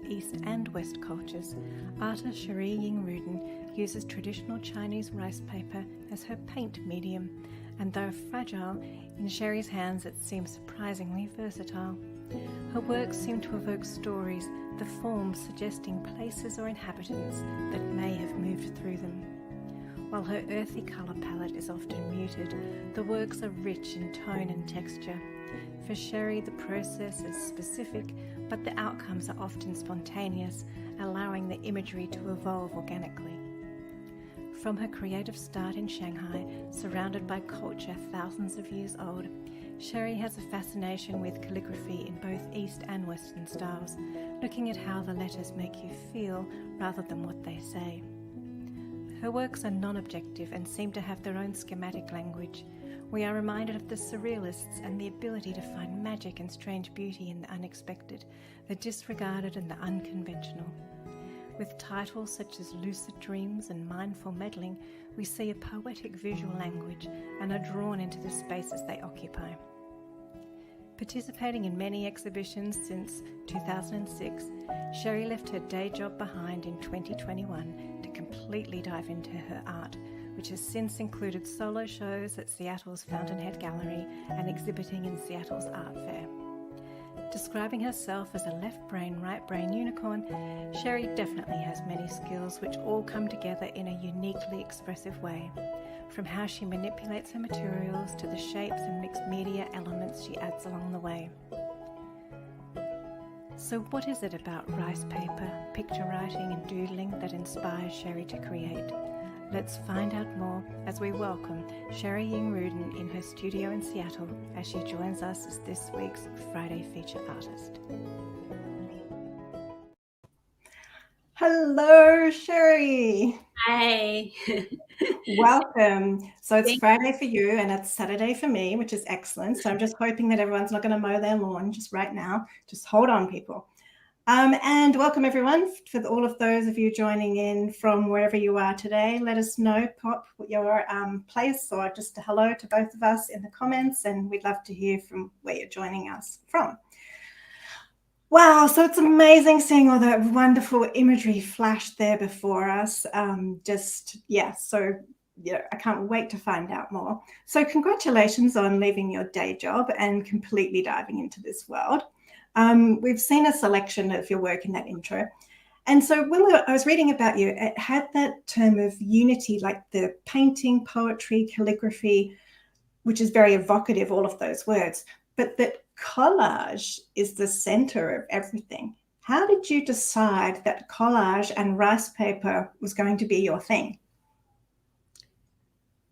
East and West cultures, artist Sherry Ying Ruden uses traditional Chinese rice paper as her paint medium, and though fragile, in Sherry's hands it seems surprisingly versatile. Her works seem to evoke stories, the forms suggesting places or inhabitants that may have moved through them. While her earthy colour palette is often muted, the works are rich in tone and texture. For Sherry, the process is specific, but the outcomes are often spontaneous, allowing the imagery to evolve organically. From her creative start in Shanghai, surrounded by culture thousands of years old, Sherry has a fascination with calligraphy in both East and Western styles, looking at how the letters make you feel rather than what they say. Her works are non-objective and seem to have their own schematic language. We are reminded of the surrealists and the ability to find magic and strange beauty in the unexpected, the disregarded and the unconventional. With titles such as Lucid Dreams and Mindful Meddling, we see a poetic visual language and are drawn into the spaces they occupy. Participating in many exhibitions since 2006, Sherry left her day job behind in 2021 to completely dive into her art, which has since included solo shows at Seattle's Fountainhead Gallery and exhibiting in Seattle's Art Fair. Describing herself as a left brain, right brain unicorn, Sherry definitely has many skills which all come together in a uniquely expressive way. From how she manipulates her materials to the shapes and mixed media elements she adds along the way. So what is it about rice paper, picture writing and doodling that inspires Sherry to create? Let's find out more as we welcome Sherry Ying Ruden in her studio in Seattle as she joins us as this week's Friday feature artist. Hello, Sherry. Hi. Welcome. So it's Friday for you and it's Saturday for me, which is excellent. So I'm just hoping that everyone's not going to mow their lawn just right now. Just hold on, people. And welcome everyone, for all of those of you joining in from wherever you are today. Let us know, pop your place or just a hello to both of us in the comments, and we'd love to hear from where you're joining us from. Wow, so it's amazing seeing all that wonderful imagery flash there before us. I can't wait to find out more. So congratulations on leaving your day job and completely diving into this world. We've seen a selection of your work in that intro. And so I was reading about you, it had that term of unity, like the painting, poetry, calligraphy, which is very evocative, all of those words, but that collage is the center of everything. How did you decide that collage and rice paper was going to be your thing?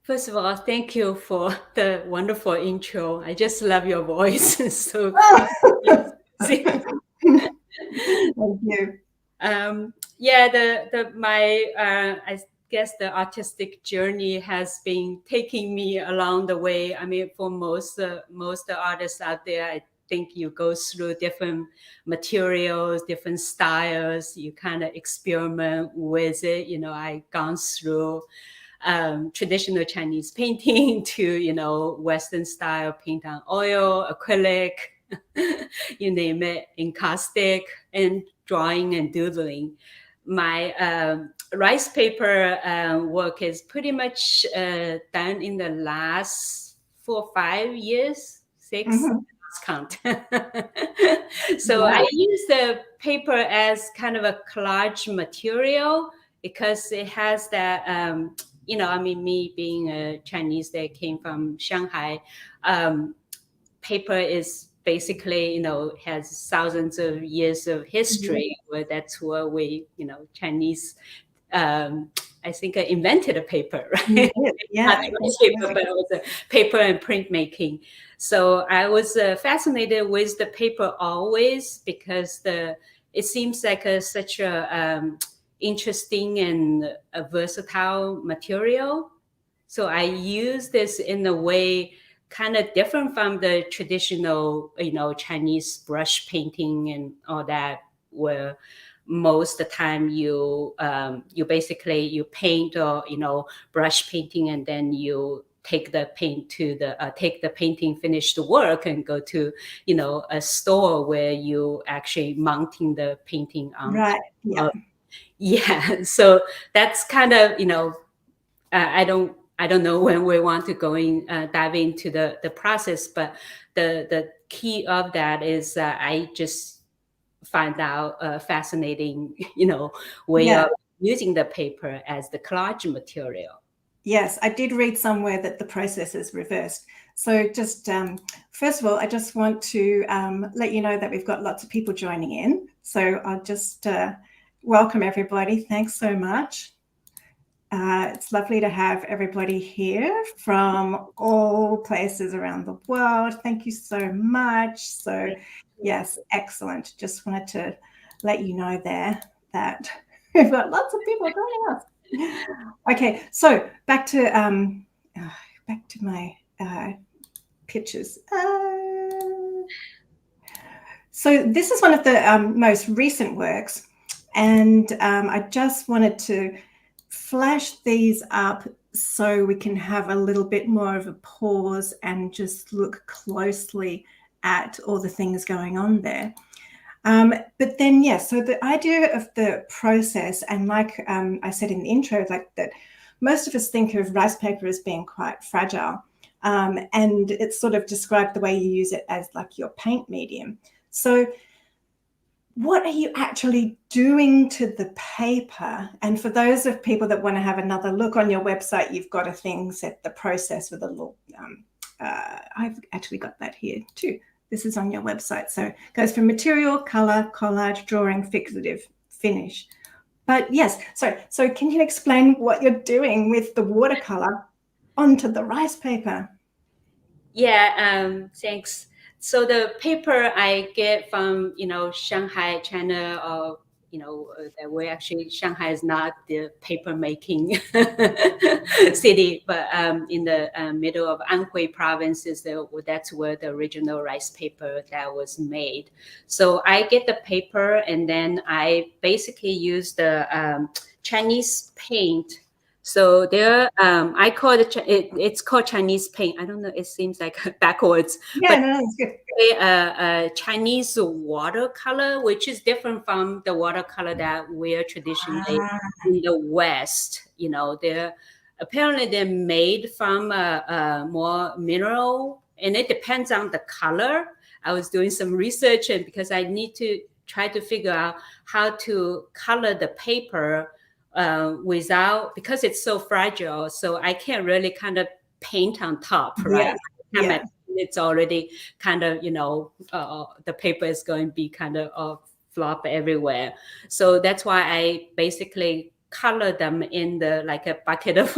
First of all, thank you for the wonderful intro. I just love your voice. So Thank you. I guess the artistic journey has been taking me along the way. I mean, for most artists out there, I think you go through different materials, different styles. You kind of experiment with it. You know, I gone through traditional Chinese painting to Western style paint on oil, acrylic. You name it, encaustic, and drawing and doodling. My rice paper work is pretty much done in the last 4 or 5 years, 6, lost count. So I use the paper as kind of a collage material because it has that, me being a Chinese that came from Shanghai, paper is basically, has thousands of years of history. Where that's where we, Chinese, I think invented a paper, right? Yeah, paper, but it was a paper and printmaking. So I was fascinated with the paper always because it seems like such a interesting and a versatile material. So I use this in a way kind of different from the traditional, Chinese brush painting and all that, where most of the time you basically paint or brush painting and then you take the painting finished work and go to, a store where you actually mounting the painting on. Right. Yeah. Yeah. So that's kind of, I don't know when we want to dive into the process, but the key of that is I just find out a fascinating, way of using the paper as the collage material. Yes, I did read somewhere that the process is reversed. So just first of all, I just want to let you know that we've got lots of people joining in. So I'll just welcome everybody. Thanks so much. It's lovely to have everybody here from all places around the world. Thank you so much. So yes, excellent. Just wanted to let you know there that we've got lots of people joining us. Okay, so back to my pictures. So this is one of the most recent works, and I just wanted to flash these up so we can have a little bit more of a pause and just look closely at all the things going on there. But then, yes, so the idea of the process, and like I said in the intro, like that most of us think of rice paper as being quite fragile, and it's sort of described the way you use it as like your paint medium. So what are you actually doing to the paper? And for those of people that want to have another look on your website, you've got a thing set the process with a little, I've actually got that here too. This is on your website. So it goes from material, color, collage, drawing, fixative, finish. But yes, so can you explain what you're doing with the watercolor onto the rice paper? Yeah, thanks. So the paper I get from, Shanghai, China, or, that way actually Shanghai is not the paper making city, but in the middle of Anhui province that's where the original rice paper that was made. So I get the paper and then I basically use the Chinese paint. So there, I call it's called Chinese paint. I don't know. It seems like backwards. Yeah, no, that's good. Chinese watercolor, which is different from the watercolor that we're traditionally in the West. Apparently they're made from more mineral, and it depends on the color. I was doing some research, and because I need to try to figure out how to color the paper because it's so fragile, so I can't really kind of paint on top, right? Yeah. It's already kind of, the paper is going to be kind of flop everywhere. So that's why I basically color them in like a bucket of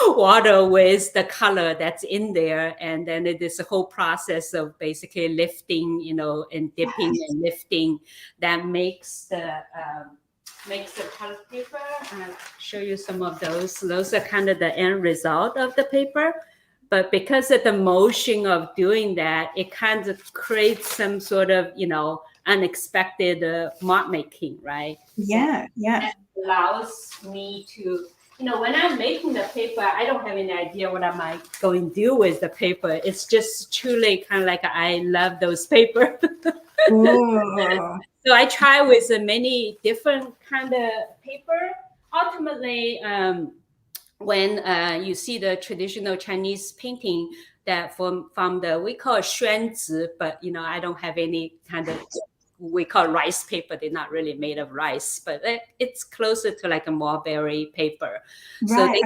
water with the color that's in there. And then it is a whole process of basically lifting, and dipping and lifting that makes the color paper. I'll show you some of those. Those are kind of the end result of the paper. But because of the motion of doing that, it kind of creates some sort of, unexpected mark making, right? Yeah, yeah. That allows me to, when I'm making the paper, I don't have any idea what I might go and do with the paper. It's just truly kind of like I love those paper. So I try with many different kind of paper. Ultimately, when you see the traditional Chinese painting that from we call it xuanzi, but I don't have any kind of, we call rice paper. They're not really made of rice, but it's closer to like a mulberry paper. Right. So they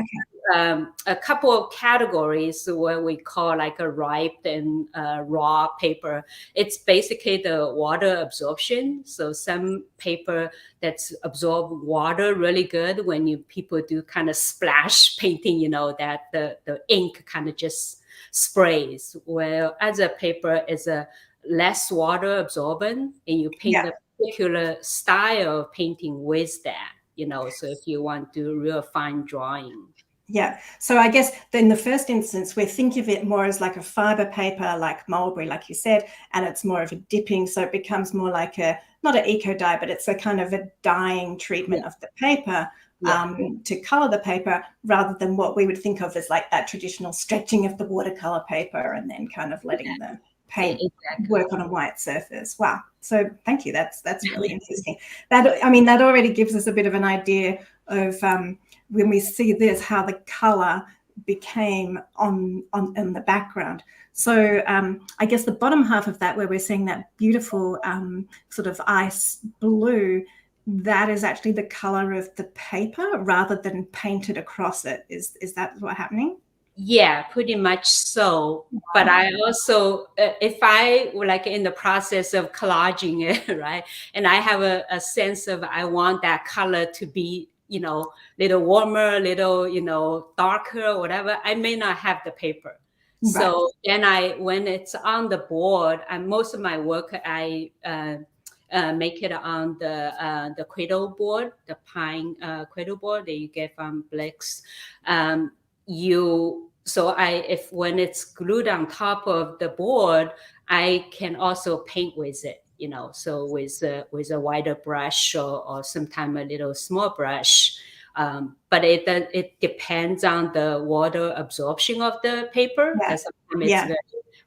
have a couple of categories where we call like a ripe and raw paper. It's basically the water absorption. So some paper that's absorb water really good when people do kind of splash painting, that the ink kind of just sprays. Where other paper is a less water absorbent, and you paint a particular style of painting with that, so if you want to do real fine drawing. Yeah. So I guess in the first instance, we think of it more as like a fiber paper, like mulberry, like you said, and it's more of a dipping. So it becomes more like a not an eco dye, but it's a kind of a dyeing treatment of the paper to color the paper, rather than what we would think of as like that traditional stretching of the watercolor paper and then kind of letting the paint work on a white surface. Wow. So thank you. That's really interesting. That, I mean, that already gives us a bit of an idea of when we see this, how the color became on in the background. So I guess the bottom half of that, where we're seeing that beautiful sort of ice blue, that is actually the color of the paper rather than painted across it. Is that what's happening? Yeah, pretty much so. But I also, if I were like in the process of collaging it, right, and I have a sense of I want that color to be, you know, little warmer, little, you know, darker or whatever, I may not have the paper. Right. So then when it's on the board, and most of my work, I make it on the cradle board, the pine cradle board that you get from Blix. If when it's glued on top of the board, I can also paint with it, you know, so with a wider brush or sometimes a little small brush. But it depends on the water absorption of the paper, because sometimes it's very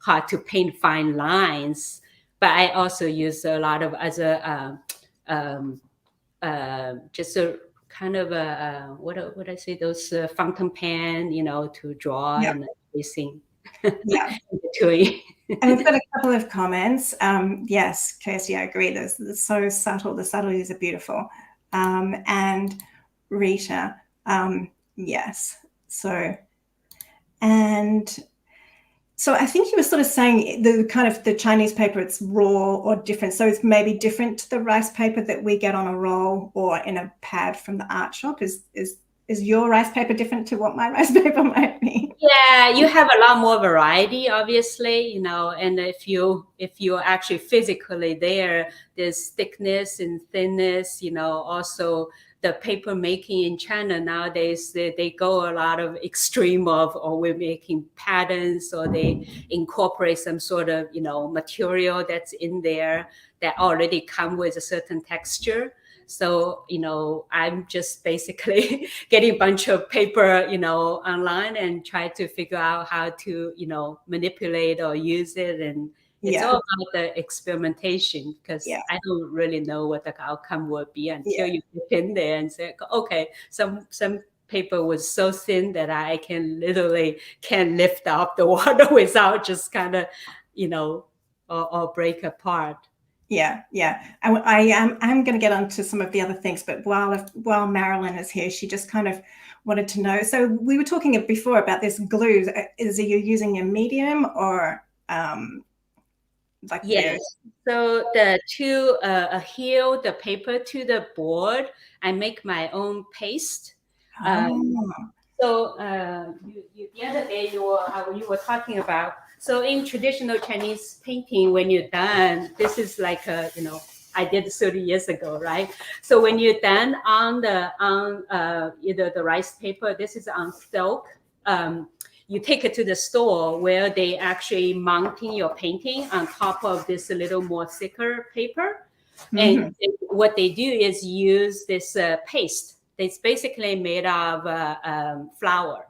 hard to paint fine lines. But I also use a lot of other just a kind of what would I say, those fountain pen, you know, to draw and everything. Yeah. In between. And we've got a couple of comments. Yes, Kirsty, I agree. It's so subtle. The subtleties are beautiful. And Rita, yes. So I think you were sort of saying the kind of the Chinese paper, it's raw or different. So it's maybe different to the rice paper that we get on a roll or in a pad from the art shop. Is your rice paper different to what my rice paper might be? Yeah, you have a lot more variety, obviously, you know, and if you're actually physically there, there's thickness and thinness, you know. Also the paper making in China nowadays, they go a lot of extreme of, or we're making patterns, or they incorporate some sort of, you know, material that's in there that already come with a certain texture. So, you know, I'm just basically getting a bunch of paper, you know, online and try to figure out how to, you know, manipulate or use it. And it's all about the experimentation, because I don't really know what the outcome will be until you get in there and say, okay, some paper was so thin that I can literally can't lift up the water without just kind of, you know, or break apart. Yeah. I'm going to get on to some of the other things, but while Marilyn is here, she just kind of wanted to know. So we were talking before about this glue. Is you using a medium or like? Yes. So to adhere the paper to the board, I make my own paste. So the other day you were talking about. So in traditional Chinese painting, when you're done, this is like you know, I did 30 years ago, right? So when you're done on either the rice paper, this is on silk. You take it to the store where they actually mounting your painting on top of this little more thicker paper. And what they do is use this paste. It's basically made of flour.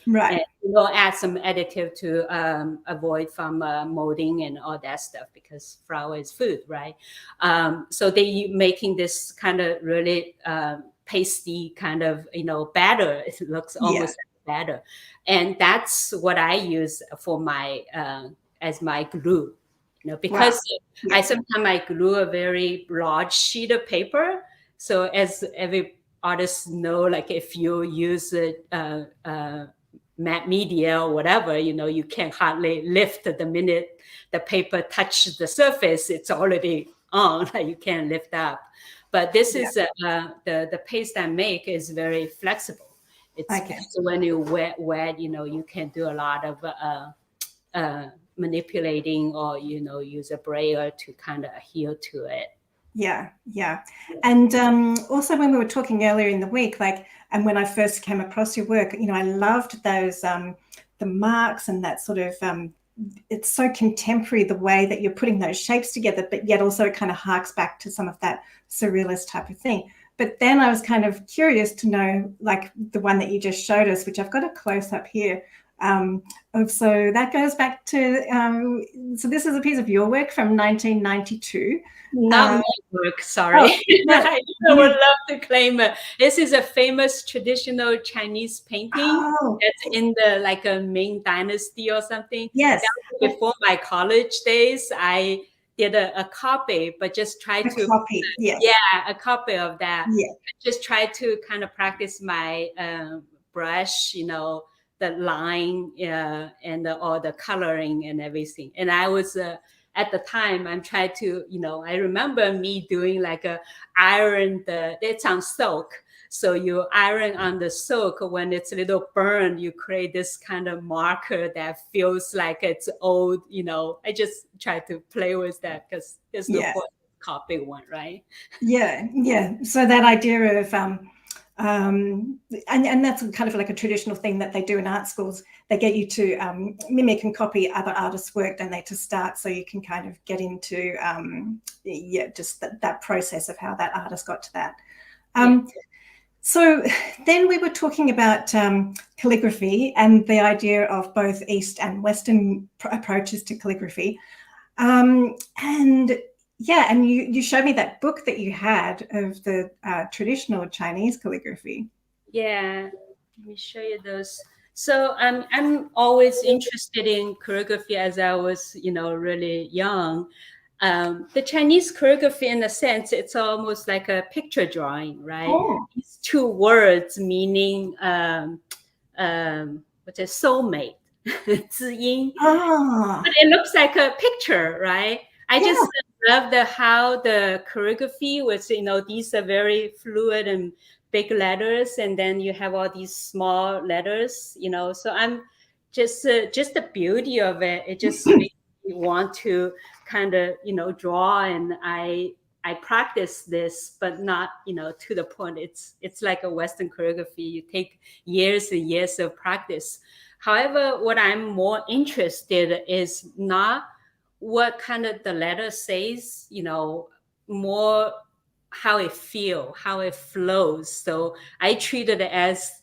Right. And we'll add some additive to avoid from molding and all that stuff, because flour is food, right? So they making this kind of really pasty kind of, you know, batter. It looks almost like batter. And that's what I use for my as my glue. You know, because sometimes I glue a very large sheet of paper. So as every artist know, like if you use matte media or whatever, you know, you can hardly lift the minute the paper touches the surface, it's already on, like you can't lift up. But this is the paste I make is very flexible. It's so when you wet, you know, you can do a lot of manipulating, or, you know, use a brayer to kind of adhere to it. Yeah. And also when we were talking earlier in the week, like, and when I first came across your work, you know, I loved those the marks and that sort of it's so contemporary, the way that you're putting those shapes together, but yet also it kind of harks back to some of that surrealist type of thing. But then I was kind of curious to know, like the one that you just showed us, which I've got a close up here. So that goes back to, so this is a piece of your work from 1992. Not my work, sorry. I would love to claim it. This is a famous traditional Chinese painting that's in the like a Ming Dynasty or something. Yes. Before my college days, I did a copy, but just try to copy. Yes. Yeah, a copy of that. Yeah. Just try to kind of practice my brush, the line and all the coloring and everything. And I was at the time, I'm trying to, I remember me doing like iron it's on silk. So you iron on the silk. When it's a little burned, you create this kind of marker that feels like it's old. I just try to play with that because there's no point copying one, right? Yeah. So that idea of and that's kind of like a traditional thing that they do in art schools. They get you to mimic and copy other artists' work, don't they, to start, so you can kind of get into just that process of how that artist got to that. So then we were talking about calligraphy and the idea of both East and Western approaches to calligraphy, and you showed me that book that you had of the traditional Chinese calligraphy. Yeah, let me show you those. So I'm always interested in calligraphy as I was, really young. The Chinese calligraphy, in a sense, it's almost like a picture drawing, right? These two words meaning what's it, soulmate, 知音. But it looks like a picture, right? I just love how the calligraphy was, these are very fluid and big letters, and then you have all these small letters, so I'm just the beauty of it. It just makes me want to kind of, draw, and I practice this, but not, to the point. It's like a Western calligraphy. You take years and years of practice. However, what I'm more interested is not what kind of the letter says, more how it feels, how it flows. So I treat it as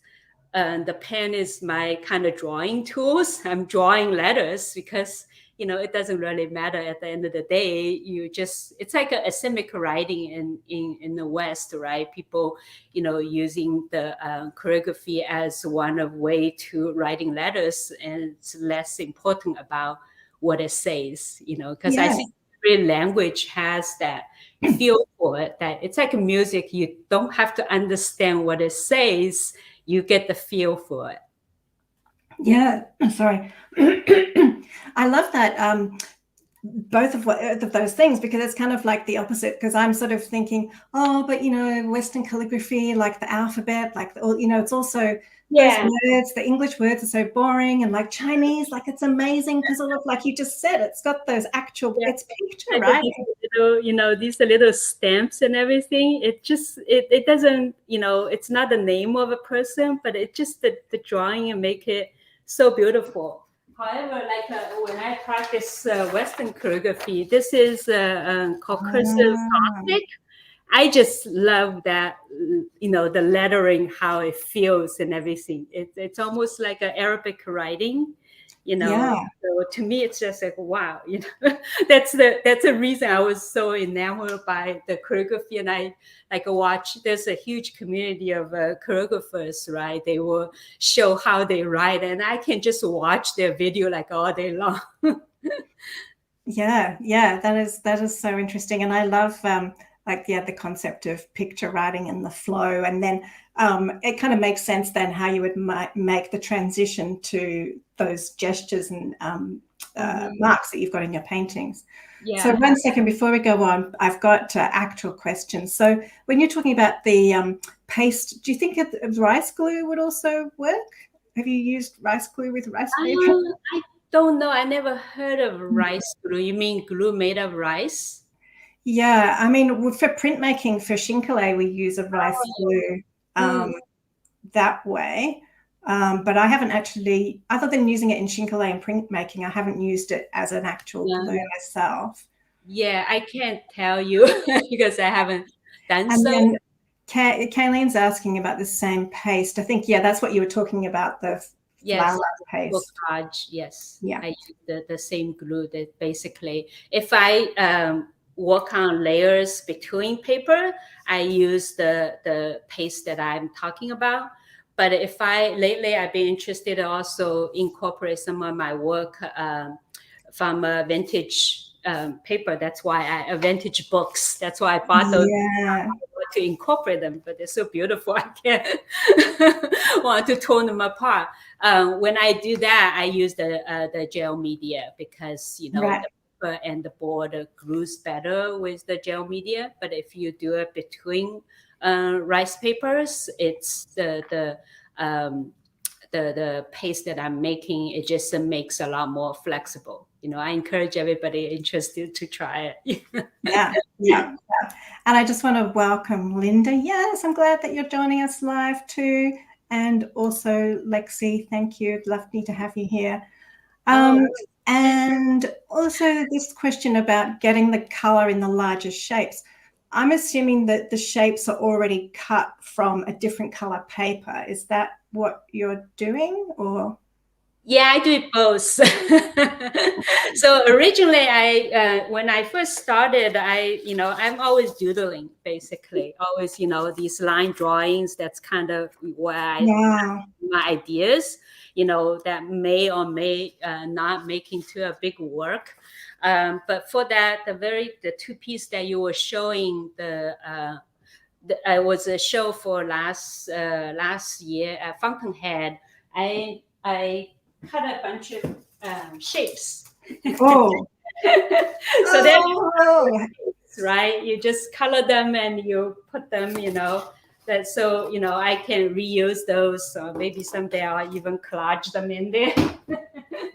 the pen is my kind of drawing tools. I'm drawing letters because, it doesn't really matter at the end of the day. It's like a asymmetric writing in the West, right? People, using the calligraphy as one of way to writing letters, and it's less important about what it says, because I think every language has that feel for it, that it's like music. You don't have to understand what it says. You get the feel for it. Yeah, sorry. I love that, both of those things, because it's kind of like the opposite, because I'm sort of thinking, but Western calligraphy, like the alphabet, like it's also those words, the English words are so boring, and like Chinese, like it's amazing because it looks like you just said, it's got those actual, it's picture, right? These little stamps and everything. It just, it doesn't, it's not the name of a person, but it just the drawing and make it so beautiful. However, like when I practice Western calligraphy, this is called cursive Gothic. I just love that, the lettering, how it feels and everything. It's almost like an Arabic writing, So to me, it's just like, wow, that's the reason I was so enamored by the calligraphy. And I watch, there's a huge community of calligraphers, right? They will show how they write, and I can just watch their video like all day long. Yeah, that is so interesting. And I love the concept of picture writing and the flow, and then it kind of makes sense then how you would make the transition to those gestures and marks that you've got in your paintings. Yeah. So 1 second before we go on, I've got actual questions. So when you're talking about the paste, do you think rice glue would also work? Have you used rice glue with rice paper? I don't know. I never heard of rice glue. You mean glue made of rice? Yeah, I mean, for printmaking, for Shinkale, we use a rice glue that way. But I haven't actually, other than using it in Shinkalei and printmaking, I haven't used it as an actual glue myself. Yeah, I can't tell you because I haven't done And so. then Kayleen's asking about the same paste. I think, yeah, that's what you were talking about, the Yes, flower paste. collage. Yes, Yeah. I use the same glue that basically, if I work on layers between paper, I use the paste that I'm talking about. But if lately I've been interested to also incorporate some of my work from vintage paper. That's why vintage books. That's why I bought those. Yeah. To incorporate them, but they're so beautiful. I can't want to tone them apart. When I do that, I use the gel media because Right. the paper and the board glues better with the gel media. But if you do it between rice papers, it's the paste that I'm making. It just makes a lot more flexible. I encourage everybody interested to try it. Yeah. And I just want to welcome Linda. Yes, I'm glad that you're joining us live too. And also Lexi, thank you. Lovely to have you here. And also this question about getting the color in the larger shapes. I'm assuming that the shapes are already cut from a different color paper. Is that what you're doing, or? Yeah, I do it both. So originally, when I first started, I'm always doodling, basically, always, these line drawings. That's kind of where my ideas, that may or may not make into a big work. But for that, the two piece that you were showing, I was a show for last year at Fountainhead. I cut a bunch of shapes. Oh, so then right, you just color them and you put them, that so I can reuse those. So maybe someday I'll even collage them in there.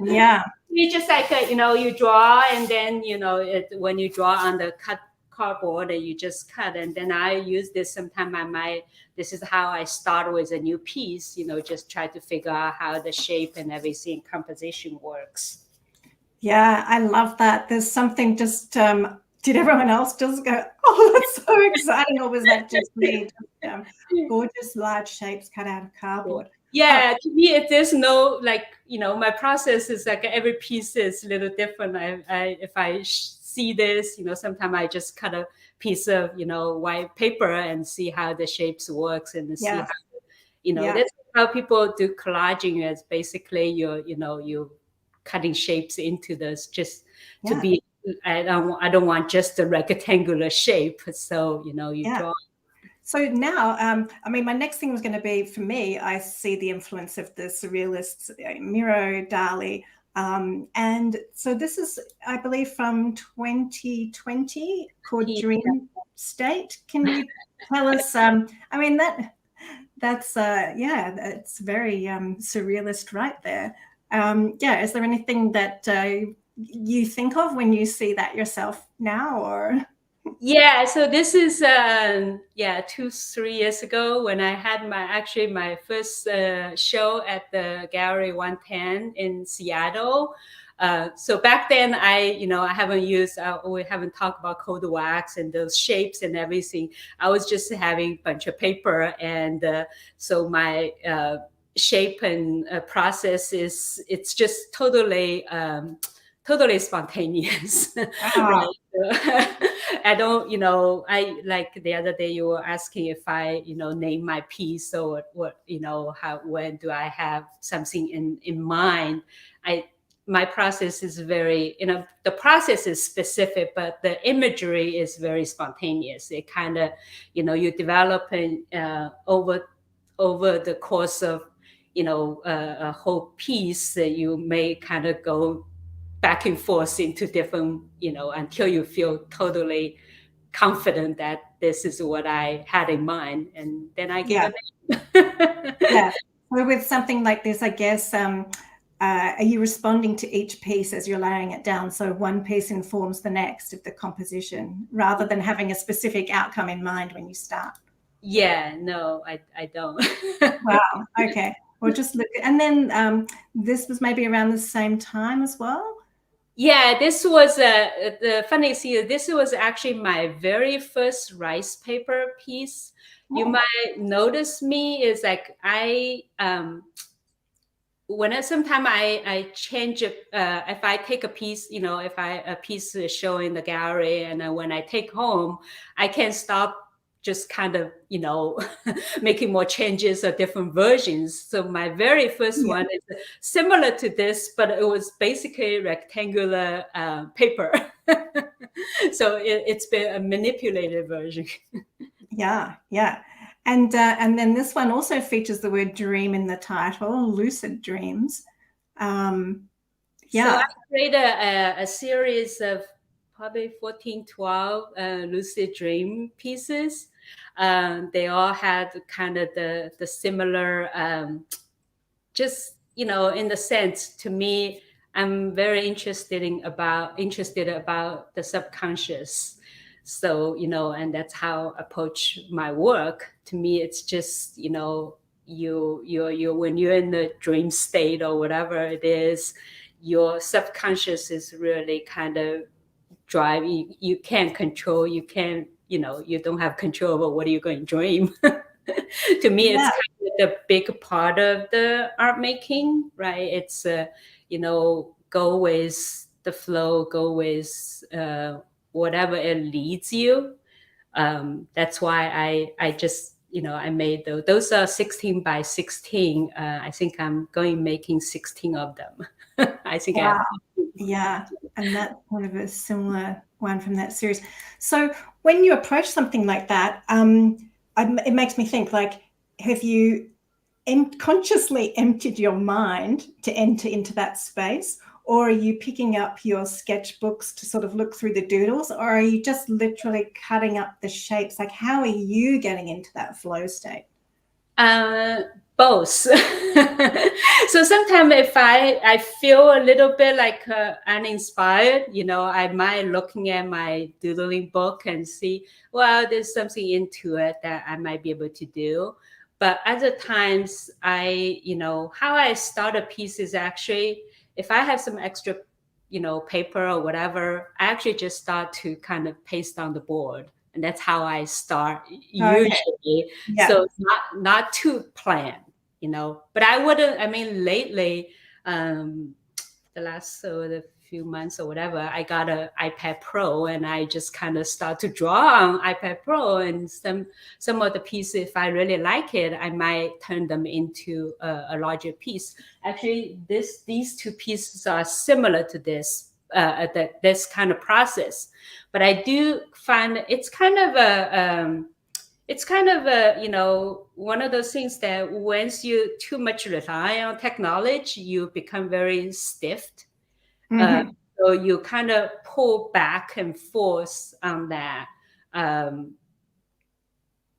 Yeah. You just like you draw, and then when you draw on the cardboard, you just cut. And then I use this sometime. This is how I start with a new piece. Just try to figure out how the shape and everything composition works. Yeah, I love that. There's something just. Did everyone else just go, oh, that's so exciting, or was that just me? Just, gorgeous large shapes cut out of cardboard. Yeah, to me, there's no my process is like every piece is a little different. If I see this, sometimes I just cut a piece of white paper and see how the shapes works and see how that's how people do collaging. Is basically you cutting shapes into this just to be. I don't want just a rectangular shape. So you draw. So now, my next thing was going to be, for me, I see the influence of the surrealists, Miro, Dali. And so this is, I believe, from 2020 called Dream State. Can you tell us, that's very surrealist right there. Is there anything that you think of when you see that yourself now, or? Yeah, so this is 2-3 years ago when I had my first show at the Gallery 110 in Seattle. So back then I we haven't talked about cold wax and those shapes and everything. I was just having a bunch of paper, and so my shape and process it's just totally spontaneous. Right. I don't, I like the other day you were asking if I, name my piece or what, when do I have something in mind? My process is very, the process is specific, but the imagery is very spontaneous. It kind of, you develop over the course of, a whole piece that you may kind of go back and forth into different, until you feel totally confident that this is what I had in mind. And then I give it. Yeah. So with something like this, I guess, are you responding to each piece as you're laying it down? So one piece informs the next of the composition rather than having a specific outcome in mind when you start? Yeah, no, I don't. Wow. Okay. or just look. And then this was maybe around the same time as well. Yeah, this was the funny thing. This was actually my very first rice paper piece. You might notice me is like sometimes I change it. If I take a piece, if a piece is showing in the gallery, and then when I take home, I can't stop just kind of making more changes or different versions. So my very first one is similar to this, but it was basically rectangular paper. So it's been a manipulated version. Yeah. And then this one also features the word dream in the title, lucid dreams. So I created a series of probably 14, 12 lucid dream pieces. They all had kind of the similar, just, in the sense, to me, I'm very interested about the subconscious. So, and that's how I approach my work. To me, it's just, you when you're in the dream state or whatever it is, your subconscious is really kind of driving. You can't control, you can't, you don't have control over what you're going to dream. To me, it's kind of the big part of the art making, right? It's, go with the flow, go with whatever it leads you. That's why I just, I made those are 16 by 16. I think I'm making 16 of them. I think I have. Yeah, and that's kind of a similar one from that series. So when you approach something like that, it makes me think, like, have you consciously emptied your mind to enter into that space, or are you picking up your sketchbooks to sort of look through the doodles, or are you just literally cutting up the shapes? Like, how are you getting into that flow state? Both. So sometimes if I feel a little bit like uninspired, I might looking at my doodling book and see, well, there's something into it that I might be able to do. But other times how I start a piece is actually, if I have some extra, paper or whatever, I actually just start to kind of paste on the board. And that's how I start usually. Yeah. So it's not too planned, but lately, the last the few months or whatever, I got an iPad Pro, and I just kind of start to draw on iPad Pro, and some of the pieces, if I really like it, I might turn them into a larger piece. Actually, these two pieces are similar to this kind of process, but I do find it's kind of one of those things that once you too much rely on technology, you become very stiff. So you kind of pull back and forth on that.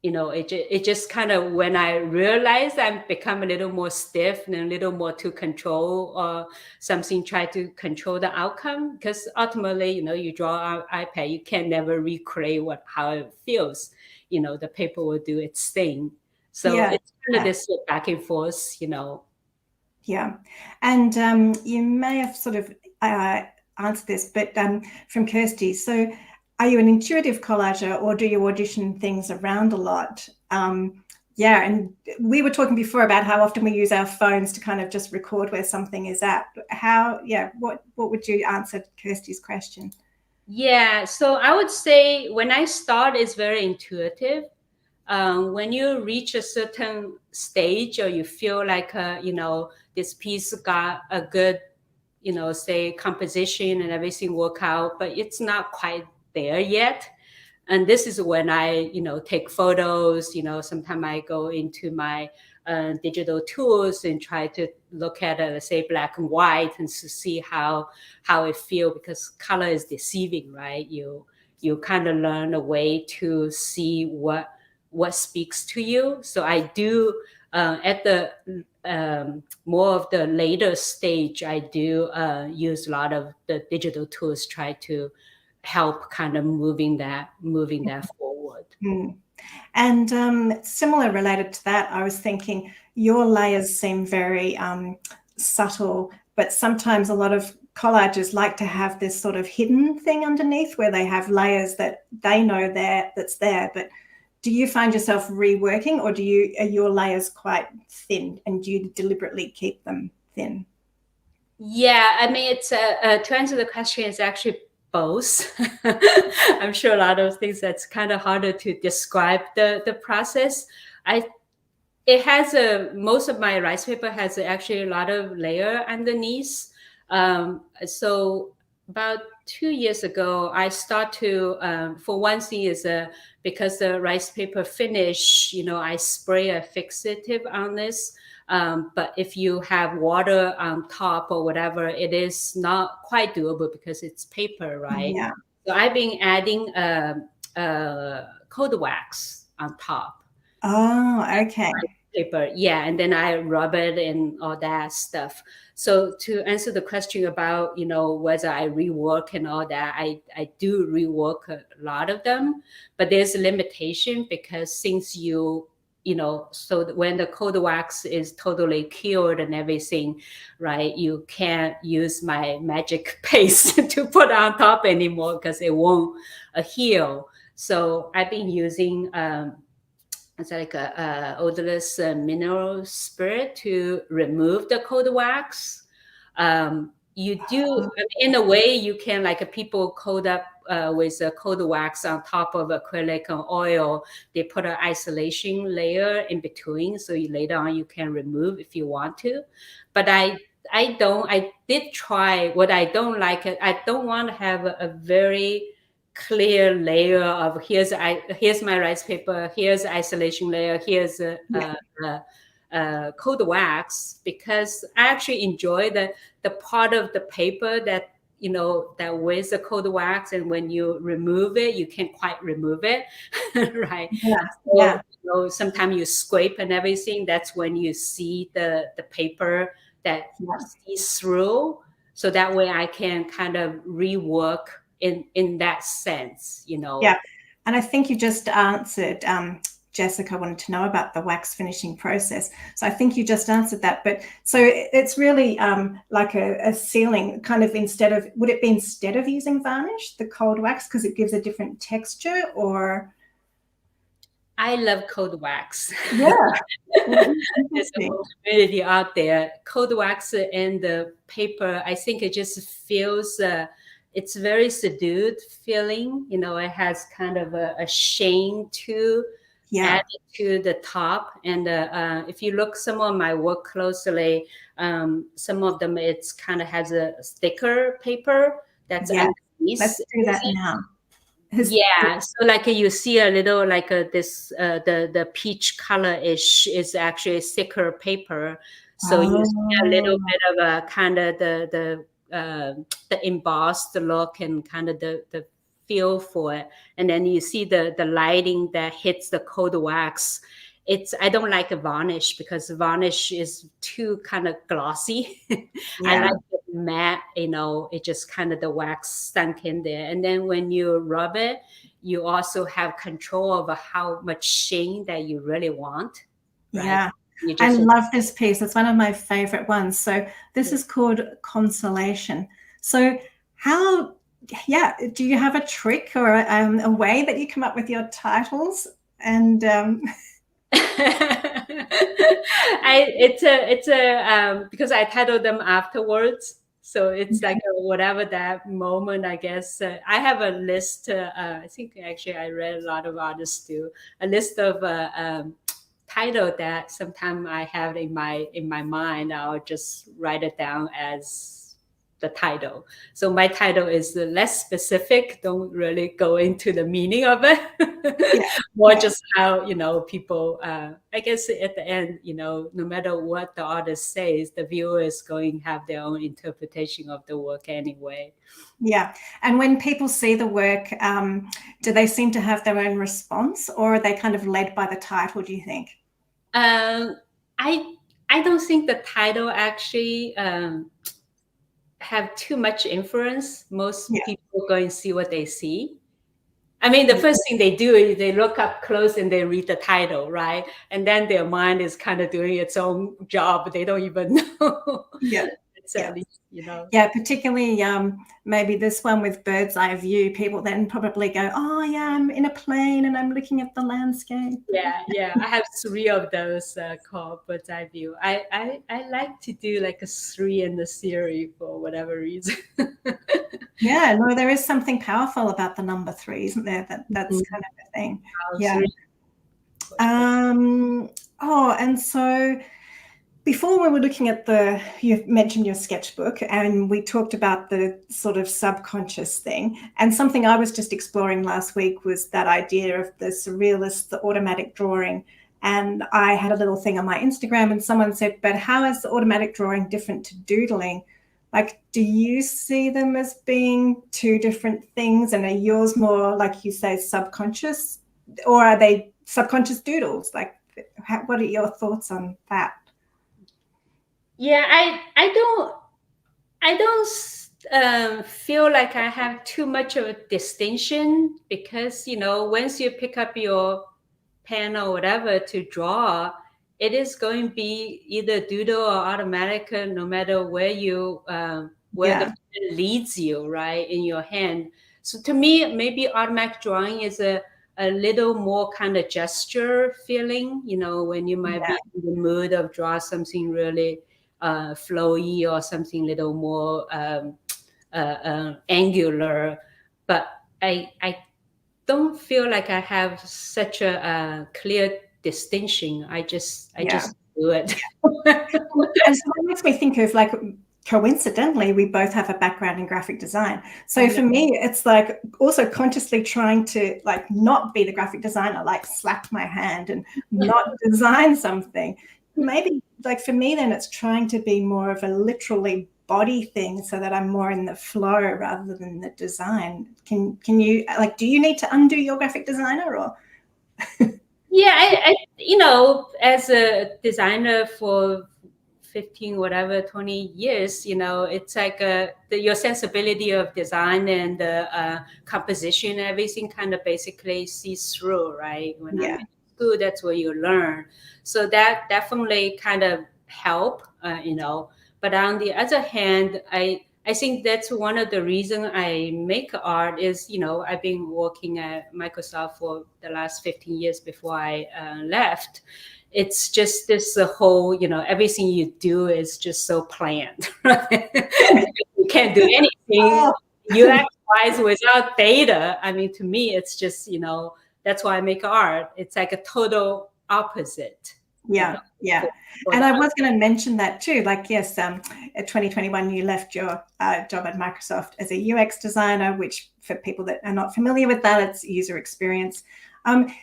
It just kind of, when I realize I'm become a little more stiff and a little more to control or something, try to control the outcome, because ultimately, you draw on iPad, you can never recreate how it feels. The paper will do its thing. So it's kind of this back and forth, Yeah. And you may have sort of answered this, but from Kirsty, so are you an intuitive collager, or do you audition things around a lot? And we were talking before about how often we use our phones to kind of just record where something is at. What would you answer Kirsty's question? Yeah, so I would say when I start, it's very intuitive. When you reach a certain stage, or you feel like, this piece got a good, say composition and everything work out, but it's not quite there yet. And this is when I, take photos, sometimes I go into my digital tools and try to look at let's say black and white, and to see how it feels, because color is deceiving, right? You kind of learn a way to see what speaks to you. So I do at the more of the later stage, I do use a lot of the digital tools, try to help kind of moving that forward. And similar related to that, I was thinking your layers seem very subtle, but sometimes a lot of collages like to have this sort of hidden thing underneath where they have layers that they know that's there. But do you find yourself reworking, or are your layers quite thin and do you deliberately keep them thin? Yeah, I mean, it's to answer the question, it's actually both. I'm sure a lot of things that's kind of harder to describe the process. I It has most of my rice paper has actually a lot of layer underneath. So about 2 years ago, I start to for one thing is because the rice paper finish, I spray a fixative on this. But if you have water on top or whatever, it is not quite doable because it's paper, right? Yeah. So I've been adding cold wax on top. Oh, okay. Paper, yeah, and then I rub it and all that stuff. So to answer the question about whether I rework and all that, I do rework a lot of them, but there's a limitation because since so that when the cold wax is totally cured and everything, right, you can't use my magic paste to put on top anymore because it won't heal. So I've been using it's like a odorless mineral spirit to remove the cold wax. You do, in a way, you can, like people coat up with a cold wax on top of acrylic and oil. They put an isolation layer in between, so later on you can remove if you want to. But I don't. I did try. What I don't like it. I don't want to have a very clear layer of here's my rice paper, here's isolation layer, here's cold wax, because I actually enjoy the part of the paper that that with the cold wax, and when you remove it you can't quite remove it. Right. Yeah. So, Yeah. sometimes you scrape and everything, that's when you see the paper that sees through, so that way I can kind of rework in that sense. Yeah. And I think you just answered, Jessica wanted to know about the wax finishing process. So I think you just answered that. But so it's really like a sealing kind of would it be instead of using varnish, the cold wax, because it gives a different texture? Or I love cold wax. Yeah. There's a whole community out there. Cold wax and the paper, I think it just feels it's very subdued feeling. It has kind of a sheen to add it to the top. And if you look some of my work closely, some of them it's kind of has a thicker paper that's underneath. Let's do that now. Yeah, so like you see a little like this the peach color-ish is actually thicker paper. So you see a little bit of a kind of the embossed look and kind of the feel for it. And then you see the lighting that hits the cold wax. I don't like a varnish because varnish is too kind of glossy. I like it matte, it just kind of the wax sunk in there. And then when you rub it, you also have control over how much sheen that you really want. Right? Yeah. I love this piece. It's one of my favorite ones. So this is called Consolation. So do you have a trick or a way that you come up with your titles? And it's because I titled them afterwards. So it's like whatever that moment, I guess. I have a list. I think actually I read a lot of artists do a list of title that sometimes I have in my mind. I'll just write it down as the title. So my title is less specific. Don't really go into the meaning of it. More just how people. I guess at the end, no matter what the artist says, the viewer is going to have their own interpretation of the work anyway. Yeah, and when people see the work, do they seem to have their own response, or are they kind of led by the title? Do you think? I don't think the title actually have too much influence. Most people go and see what they see. I mean, the first thing they do is they look up close and they read the title, right? And then their mind is kind of doing its own job. They don't even know. Yeah. It's Yeah. at least, you know. Yeah, particularly maybe this one with bird's eye view, people then probably go, oh yeah, I'm in a plane and I'm looking at the landscape. Yeah. I have 3 of those called bird's eye view. I like to do like a 3 in the series for whatever reason. Yeah, no, there is something powerful about the number 3, isn't there? That's kind of the thing. Yeah. 3. And so before we were looking at you mentioned your sketchbook, and we talked about the sort of subconscious thing. And something I was just exploring last week was that idea of the surrealist, the automatic drawing. And I had a little thing on my Instagram and someone said, but how is the automatic drawing different to doodling? Like, do you see them as being 2 different things? And are yours more, like you say, subconscious? Or are they subconscious doodles? Like, what are your thoughts on that? Yeah, I don't feel like I have too much of a distinction, because, you know, once you pick up your pen or whatever to draw, it is going to be either doodle or automatic, no matter where the pen leads you, right, in your hand. So to me, maybe automatic drawing is a little more kind of gesture feeling, you know, when you might be in the mood of draw something really flowy or something little more angular. But I don't feel like I have such a clear distinction. I just do it. And so that makes me think of, like, coincidentally, we both have a background in graphic design. So for me, it's like also consciously trying to, like, not be the graphic designer, like slap my hand and not design something. Maybe, like, for me then it's trying to be more of a literally body thing, so that I'm more in the flow rather than the design. Can you, like, do you need to undo your graphic designer, or? Yeah, I you know, as a designer for 15 whatever 20 years, you know, it's like your sensibility of design and the composition, everything kind of basically sees through, right? When I'm in school, that's where you learn. So that definitely kind of help, you know. But on the other hand, I think that's one of the reasons I make art is, you know, I've been working at Microsoft for the last 15 years before I left. It's just this whole, you know, everything you do is just so planned. Right? You can't do anything UX-wise without data. I mean, to me, it's just, you know, that's why I make art. It's like a total opposite. Yeah, you know, and I was going to mention that too. Like, yes, at 2021, you left your job at Microsoft as a UX designer, which for people that are not familiar with that, it's user experience.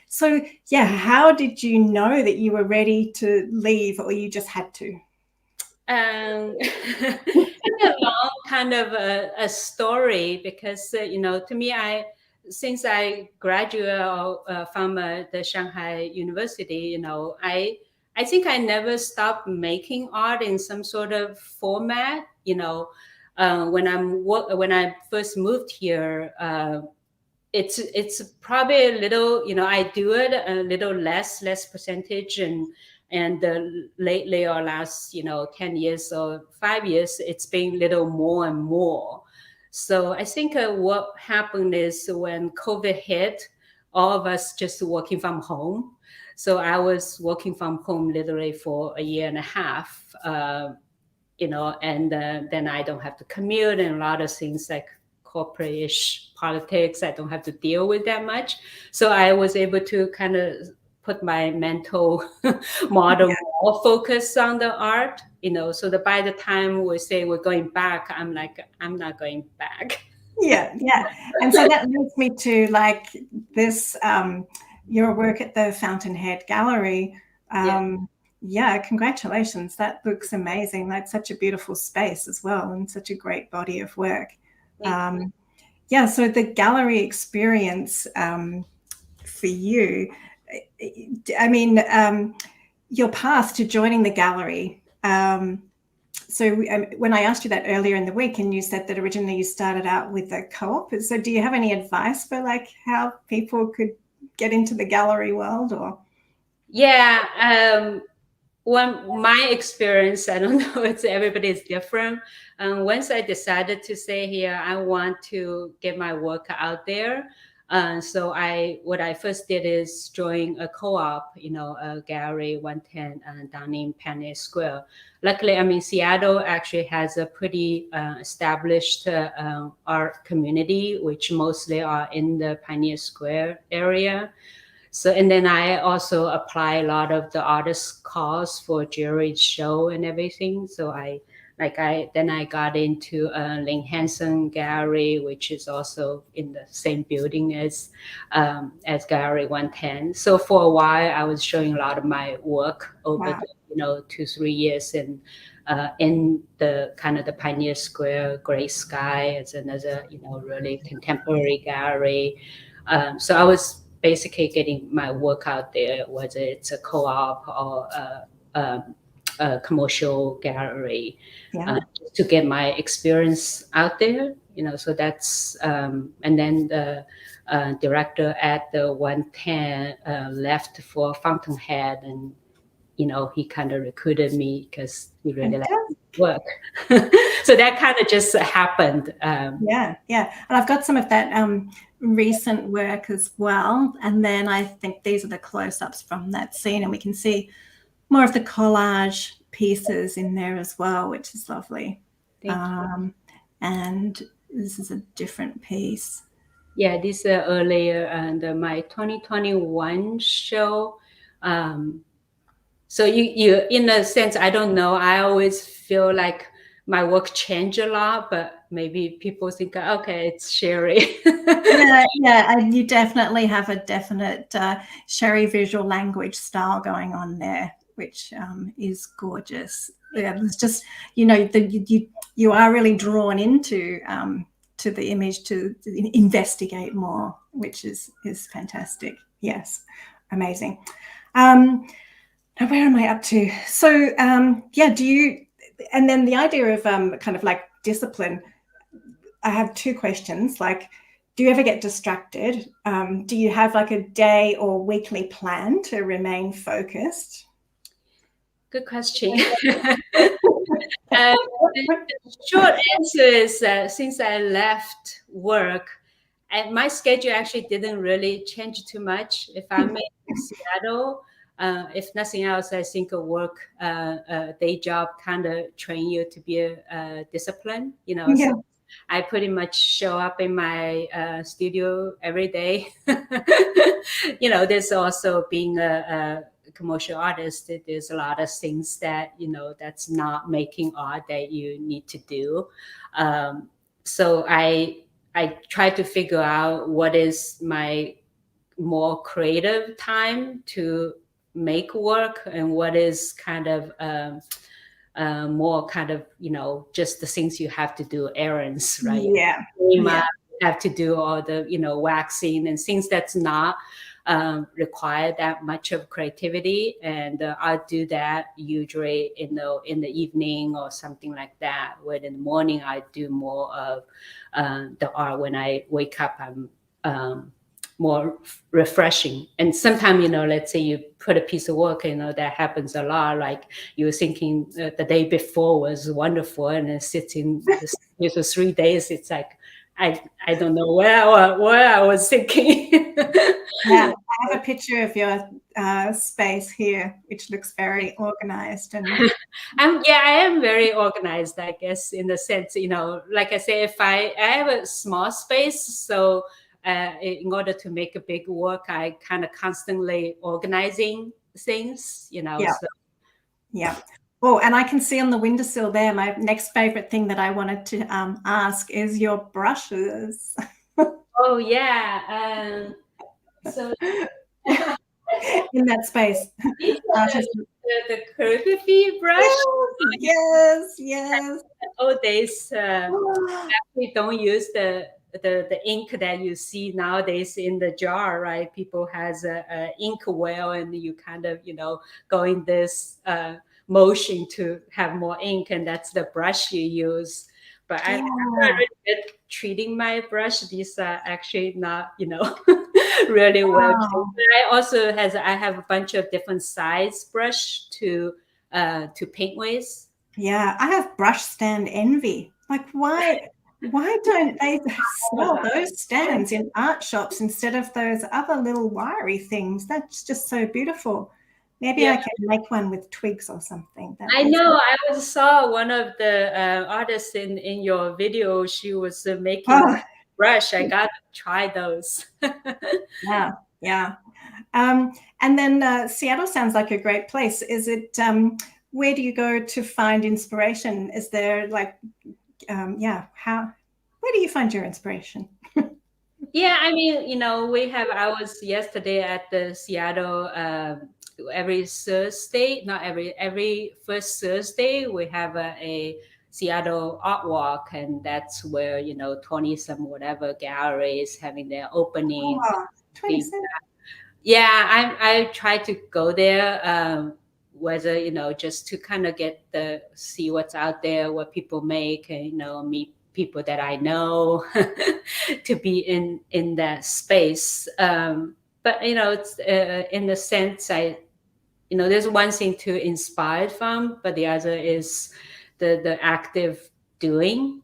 So yeah, how did you know that you were ready to leave, or you just had to? It's a long kind of a story, because, you know, to me, since I graduated from the Shanghai University, you know, I think I never stopped making art in some sort of format. You know, when I first moved here, it's probably a little, you know, I do it a little less percentage, and lately, or last, you know, 10 years or 5 years, it's been a little more and more. So I think what happened is when COVID hit, all of us just working from home. So I was working from home literally for a year and a half, you know, and then I don't have to commute, and a lot of things like corporate-ish politics I don't have to deal with that much. So I was able to kind of put my mental model more focus on the art, you know, so that by the time we say we're going back, I'm like, I'm not going back. Yeah. And so that leads me to, like, this, your work at the Fountainhead Gallery. Yeah, congratulations. That looks amazing. That's such a beautiful space as well, and such a great body of work. Yeah, so the gallery experience for you, I mean, your path to joining the gallery, so when I asked you that earlier in the week, and you said that originally you started out with a co-op, so do you have any advice for like how people could get into the gallery world? Or When my experience, I don't know, it's everybody's different. Once I decided to say here, I want to get my work out there. So what I first did is join a co-op, a gallery 110 down in Pioneer Square. Luckily, I mean, Seattle actually has a pretty established art community, which mostly are in the Pioneer Square area. So, and then I also apply a lot of the artist calls for Jerry's show and everything. So then I got into Ling Hansen Gallery, which is also in the same building as Gallery 110. So for a while, I was showing a lot of my work over the 2-3 years in the kind of the Pioneer Square Gray Sky as another really contemporary gallery. So I was basically getting my work out there, whether it's a co-op or a commercial gallery, to get my experience out there. So that's and then the director at the 110 left for Fountainhead, and he kind of recruited me because he really liked work. So that kind of just happened. And I've got some of that recent work as well, and then I think these are the close-ups from that scene, and we can see more of the collage pieces in there as well, which is lovely. And this is a different piece. Yeah, this is earlier and my 2021 show. So you in a sense, I don't know, I always feel like my work changed a lot, but maybe people think, okay, it's Sherry. And you definitely have a definite Sherry visual language style going on there, which is gorgeous. It's just, you are really drawn into to the image to investigate more, which is fantastic. Yes, amazing. Now where am I up to? So do you? And then the idea of kind of like discipline, I have two questions. Like, do you ever get distracted? Do you have like a day or weekly plan to remain focused? Good question. The short answer is since I left work, and my schedule actually didn't really change too much. If I'm in Seattle, if nothing else, I think a work day job kind of train you to be a disciplined. So I pretty much show up in my studio every day. There's also being a commercial artist, there's a lot of things that that's not making art that you need to do. So I try to figure out what is my more creative time to make work, and what is kind of more kind of just the things you have to do, errands, right? You have to do all the waxing and things that's not require that much of creativity, and I'll do that usually in the evening or something like that. When in the morning I do more of the art. When I wake up, I'm more refreshing. And sometimes let's say you put a piece of work, that happens a lot. Like you were thinking the day before was wonderful, and then sitting for 3 days, it's like I don't know where I was thinking. I have a picture of your space here, which looks very organized. And I am very organized, I guess, in the sense, like I say, if I have a small space, so in order to make a big work, I kind of constantly organizing things, Oh, and I can see on the windowsill there, my next favorite thing that I wanted to ask is your brushes. Oh, yeah. So in that space. The calligraphy brush. Yes. Old days, actually don't use the the ink that you see nowadays in the jar, right? People has a ink well, and you kind of, go in this motion to have more ink, and that's the brush you use. But I'm not really good treating my brush. These are actually not, really well treated. Wow. I have a bunch of different size brush to paint with. Yeah, I have brush stand envy. Like, why don't they sell those stands in art shops instead of those other little wiry things? That's just so beautiful. Maybe I can make one with twigs or something. I know. I also saw one of the artists in your video. She was making brush. I got to try those. Yeah. And then Seattle sounds like a great place. Is it? Where do you go to find inspiration? Is there like, where do you find your inspiration? Yeah, I mean, I was yesterday at the Seattle. Every Thursday, not every first Thursday, we have a Seattle art walk, and that's where 20 some whatever galleries having their openings. Oh, 27. Yeah, I try to go there, whether just to kind of see what's out there, what people make, and meet people that I know, to be in that space. But it's in the sense there's one thing to inspire from, but the other is the active doing.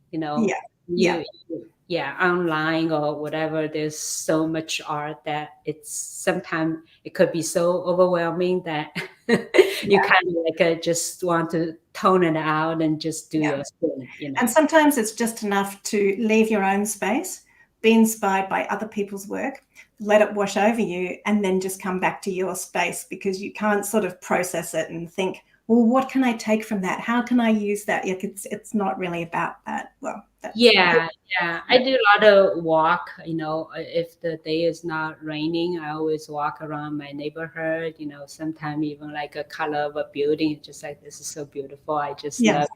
Online or whatever, there's so much art that sometimes it could be so overwhelming that you kind of like just want to tone it out and just do your thing. And sometimes it's just enough to leave your own space, be inspired by other people's work, let it wash over you, and then just come back to your space, because you can't sort of process it and think, well, what can I take from that? How can I use that? It's not really about that. Well, yeah. I do a lot of walk. If the day is not raining, I always walk around my neighborhood. Sometimes even like a color of a building, just like, this is so beautiful. I just love,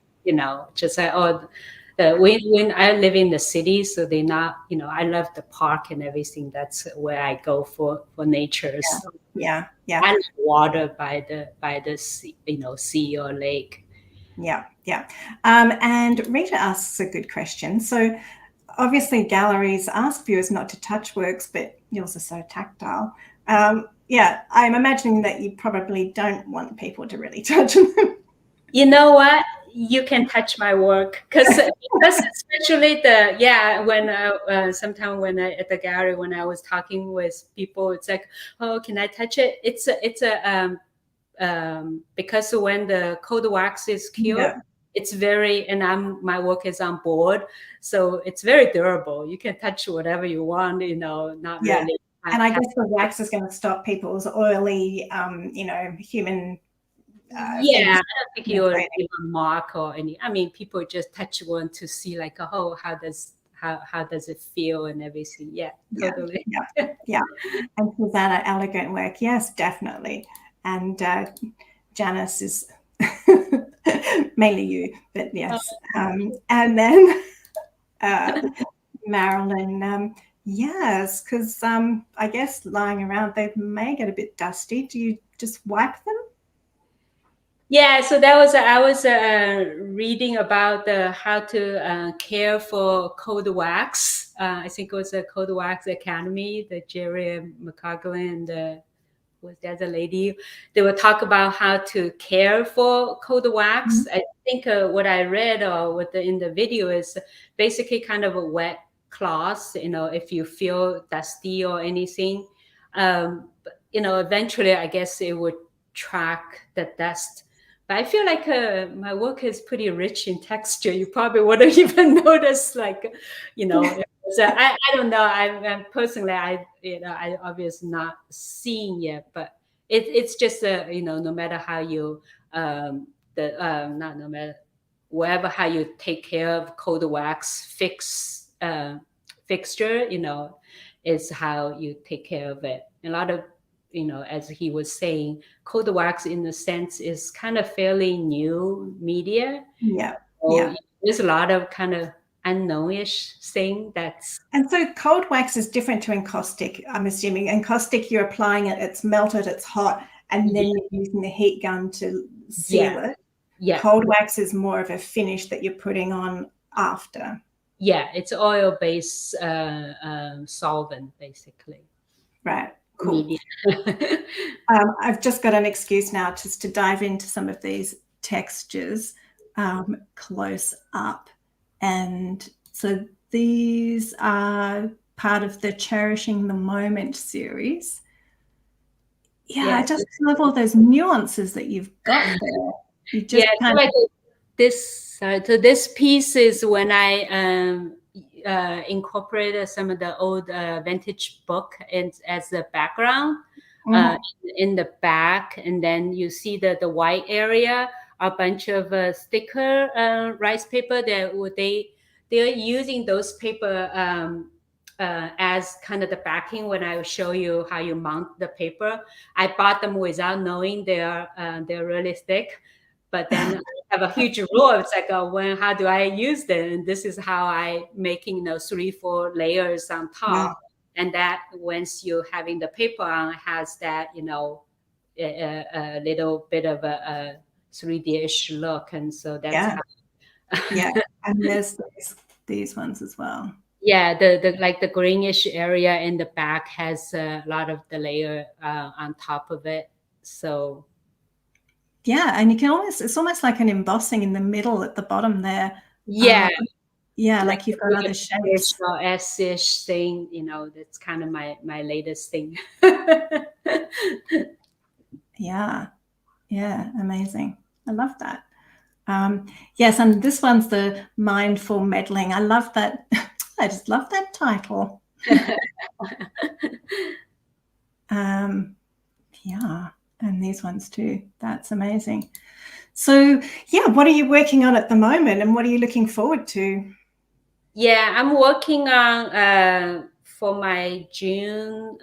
just like, when I live in the city, so they're not, I love the park and everything. That's where I go for nature. So yeah. I love water by the sea, sea or lake. Yeah. And Rita asks a good question. So obviously galleries ask viewers not to touch works, but yours are so tactile. I'm imagining that you probably don't want people to really touch them. You know what? You can touch my work, because especially when sometimes when at the gallery, when I was talking with people, it's like, oh, can I touch it? It's because when the cold wax is cured, it's very, and my work is on board, so it's very durable. You can touch whatever you want, not really. And I guess the wax is going to stop people's oily, human. I don't think you would leave a mark or any. I mean, people just touch one to see like, oh, how does it feel and everything. Yeah, totally. Yeah. And Susanna, elegant work. Yes, definitely. And Janice is mainly you, but yes. And then Marilyn, yes, because I guess lying around, they may get a bit dusty. Do you just wipe them? Yeah, so I was reading about how to care for cold wax. I think it was a Cold Wax Academy, the Jerry McCaughlin and was the other lady. They will talk about how to care for cold wax. I think what I read or in the video is basically kind of a wet cloth. If you feel dusty or anything, eventually I guess it would track the dust. But I feel like my work is pretty rich in texture. You probably wouldn't even notice, like, So I don't know. I'm personally, I obviously not seeing yet, but it's just no matter how you not no matter wherever how you take care of cold wax fixture, is how you take care of it. A lot of as he was saying, cold wax in a sense is kind of fairly new media. Yeah. So there's a lot of kind of, unknowish thing. And so cold wax is different to encaustic, I'm assuming. Encaustic, you're applying it, it's melted, it's hot, and then you're using the heat gun to seal it. Yeah. Cold wax is more of a finish that you're putting on after. Yeah, it's oil-based solvent, basically. Right, cool. I've just got an excuse now just to dive into some of these textures close up. And so these are part of the Cherishing the Moment series. Yeah, I just love all those nuances that you've got there. You just so this piece is when I incorporated some of the old vintage book as the background in the back, and then you see the white area, a bunch of sticker rice paper that they're using those paper as kind of the backing when I show you how you mount the paper. I bought them without knowing they're really thick. But then I have a huge roll. It's like, how do I use them? And this is how I making 3-4 layers on top. Yeah. And that once you're having the paper on, has that, a little bit of a 3D-ish look. And so that's how. And there's these ones as well. Yeah, the greenish area in the back has a lot of the layer on top of it. So. Yeah, and you can it's almost like an embossing in the middle at the bottom there. Yeah. Like you've got other shapes. S-ish thing, that's kind of my latest thing. Yeah, amazing. I love that. Yes, and this one's the Mindful Meddling. I love that. I just love that title. Yeah. And these ones too. That's amazing. So, what are you working on at the moment, and what are you looking forward to? Yeah, I'm working on for my June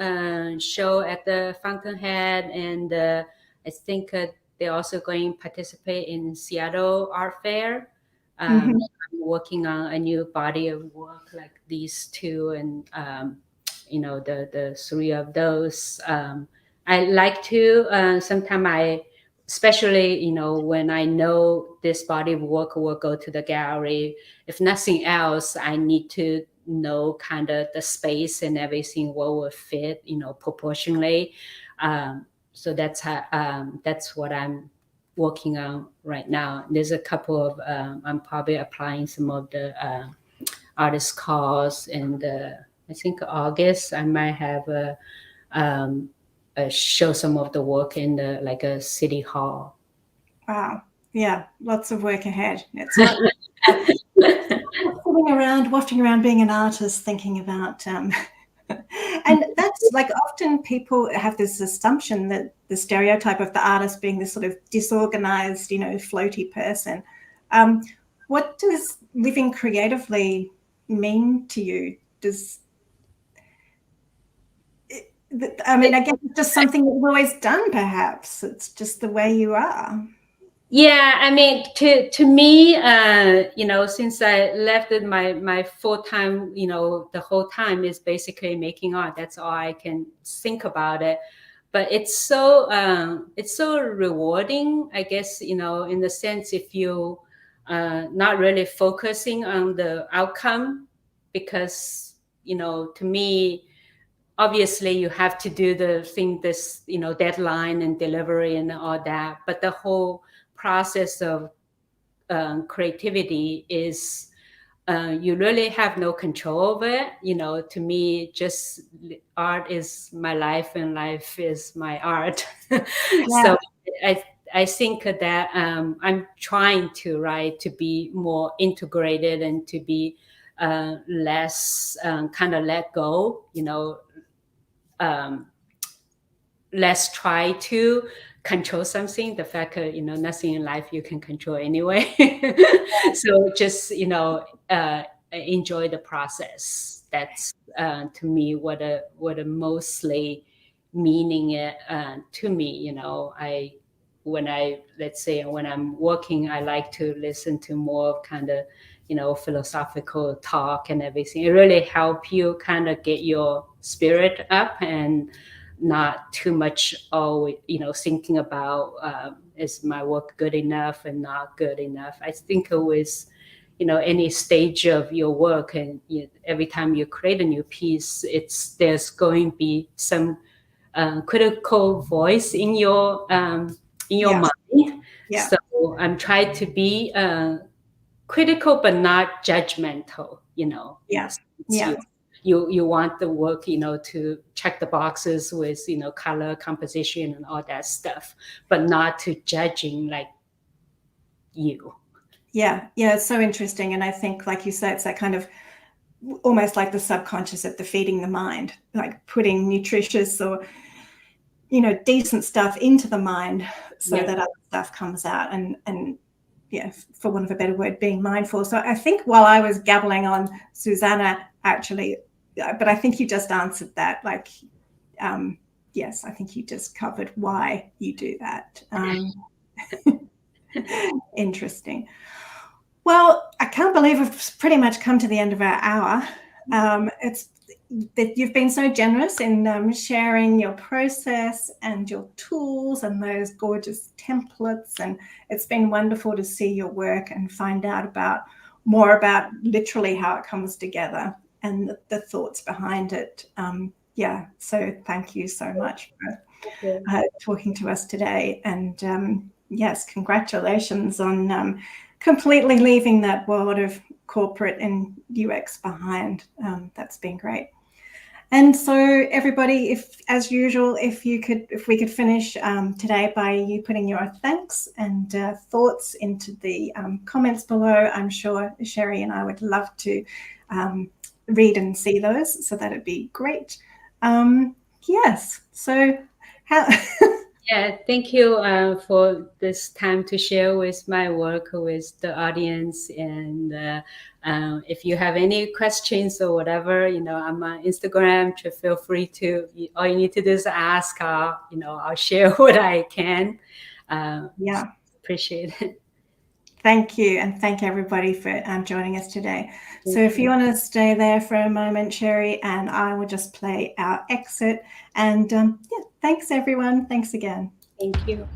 show at the Fountainhead, and I think they're also going to participate in Seattle Art Fair. I'm working on a new body of work like these two, and the 3 of those. I like to sometimes especially when I know this body of work will go to the gallery. If nothing else, I need to know kind of the space and everything what will fit proportionally. So that's what I'm working on right now. There's a couple of I'm probably applying some of the artist calls, and I think August I might have show some of the work in a city hall. Wow. Yeah, lots of work ahead. It's not sitting around, wafting around being an artist, thinking about and that's like often people have this assumption that the stereotype of the artist being this sort of disorganized, floaty person. What does living creatively mean to you? I guess it's just something you've always done, perhaps. It's just the way you are. Yeah, I mean, to me, since I left my full time, the whole time is basically making art. That's all I can think about it. But it's so rewarding, I guess, in the sense if you not really focusing on the outcome, because to me, obviously you have to do the thing, this deadline and delivery and all that, but the whole process of creativity is you really have no control over it. To me, just art is my life and life is my art. So I think that I'm trying to be more integrated and to be less kind of let go, let's try to control something. The fact that nothing in life you can control anyway. So just enjoy the process. That's to me what a mostly meaning it to me. When I'm working, I like to listen to more kind of philosophical talk and everything. It really help you kind of get your spirit up and not too much always, thinking about is my work good enough and not good enough. I think with any stage of your work, and every time you create a new piece, there's going to be some critical voice in your mind. Yeah. So I'm trying to be critical but not judgmental. Yeah. Yeah. You want the work to check the boxes with color composition and all that stuff, but not to judging like you. Yeah. It's so interesting. And I think, like you said, it's that kind of almost like the subconscious of the feeding the mind, like putting nutritious or decent stuff into the mind so that other stuff comes out, and for want of a better word, being mindful. So I think while I was gabbling on, Susanna, actually, but I think you just answered that. Like, yes, I think you just covered why you do that. Interesting. Well, I can't believe we've pretty much come to the end of our hour. It's that you've been so generous in sharing your process and your tools and those gorgeous templates, and it's been wonderful to see your work and find out more about literally how it comes together and the thoughts behind it. So thank you so much for talking to us today, and yes, congratulations on completely leaving that world of corporate and UX behind. That's been great. And so everybody, if as usual, if we could finish today by you putting your thanks and thoughts into the comments below. I'm sure Sherry and I would love to read and see those, so that'd be great. Yes. So how Yeah, thank you for this time to share with my work with the audience. And if you have any questions or whatever, I'm on Instagram. So feel free to. All you need to do is ask. I'll share what I can. Appreciate it. Thank you, and thank everybody for joining us today. So if you want to stay there for a moment, Sherry, and I will just play our exit. And thanks everyone. Thanks again. Thank you.